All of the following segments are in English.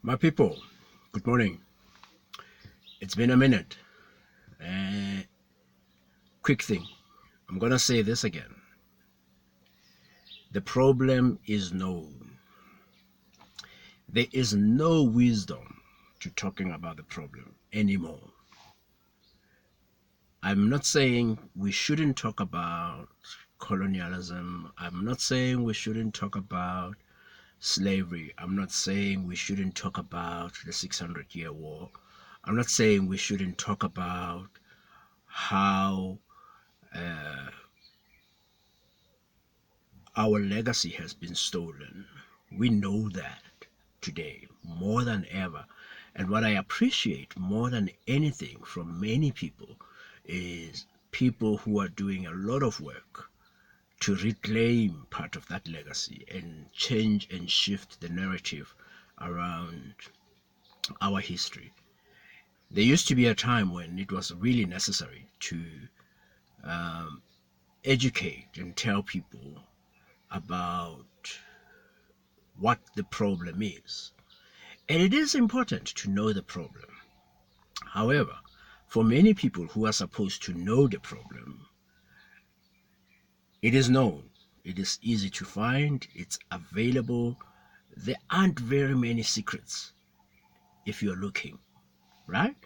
My people, good morning. It's been a minute. Quick thing. I'm going to say this again. The problem is known. There is no wisdom to talking about the problem anymore. I'm not saying we shouldn't talk about colonialism. I'm not saying we shouldn't talk about slavery. I'm not saying we shouldn't talk about the 600-year war. I'm not saying we shouldn't talk about how our legacy has been stolen. We know that today more than ever. And what I appreciate more than anything from many people is people who are doing a lot of work to reclaim part of that legacy and change and shift the narrative around our history. There used to be a time when it was really necessary to educate and tell people about what the problem is. And it is important to know the problem. However, for many people who are supposed to know the problem, it is known, it is easy to find, it's available. There aren't very many secrets if you're looking, right?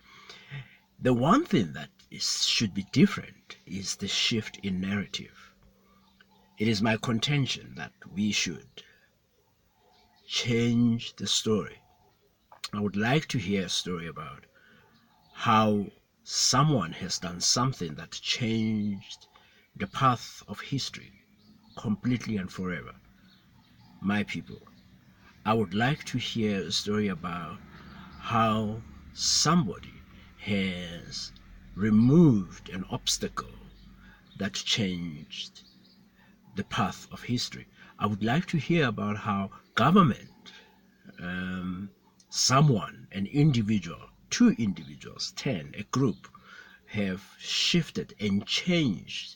The one thing that should be different is the shift in narrative. It is my contention that we should change the story. I would like to hear a story about how someone has done something that changed the path of history completely and forever. My people, I would like to hear a story about how somebody has removed an obstacle that changed the path of history. I would like to hear about how government, someone, an individual, two individuals, 10, a group, have shifted and changed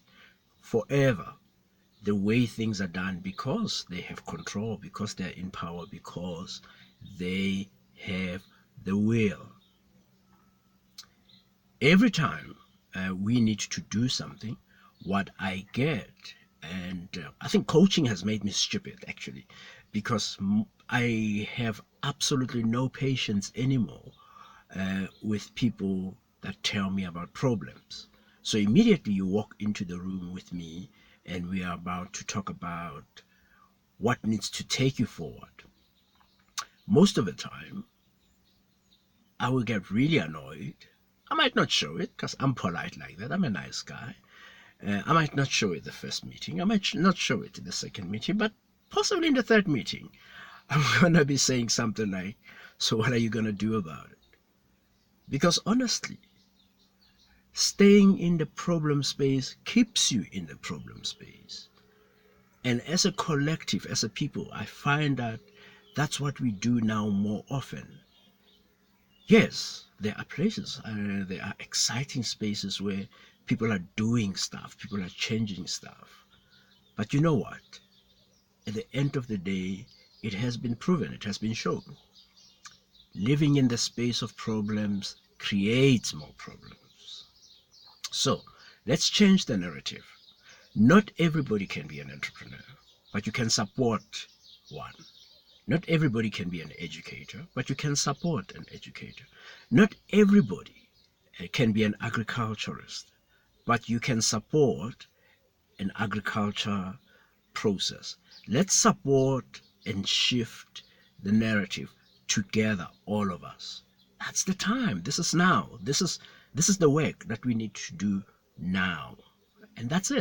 forever the way things are done because they have control, because they're in power, because they have the will. Every time we need to do something, what I get, and I think coaching has made me stupid actually, because I have absolutely no patience anymore with people that tell me about problems. So immediately you walk into the room with me and we are about to talk about what needs to take you forward. Most of the time, I will get really annoyed. I might not show it because I'm polite like that. I'm a nice guy. I might not show it the first meeting. I might not show it in the second meeting, but possibly in the third meeting, I'm going to be saying something like, so what are you going to do about it? Because honestly, staying in the problem space keeps you in the problem space. And as a collective, as a people, I find that that's what we do now more often. Yes, there are places, there are exciting spaces where people are doing stuff, people are changing stuff. But you know what? At the end of the day, it has been proven, it has been shown. Living in the space of problems creates more problems. So let's change the narrative. Not everybody can be an entrepreneur, but you can support one. Not everybody can be an educator, but you can support an educator. Not everybody can be an agriculturist, but you can support an agriculture process. Let's support and shift the narrative together, all of us. That's the time. This is now. This is the work that we need to do now. And that's it.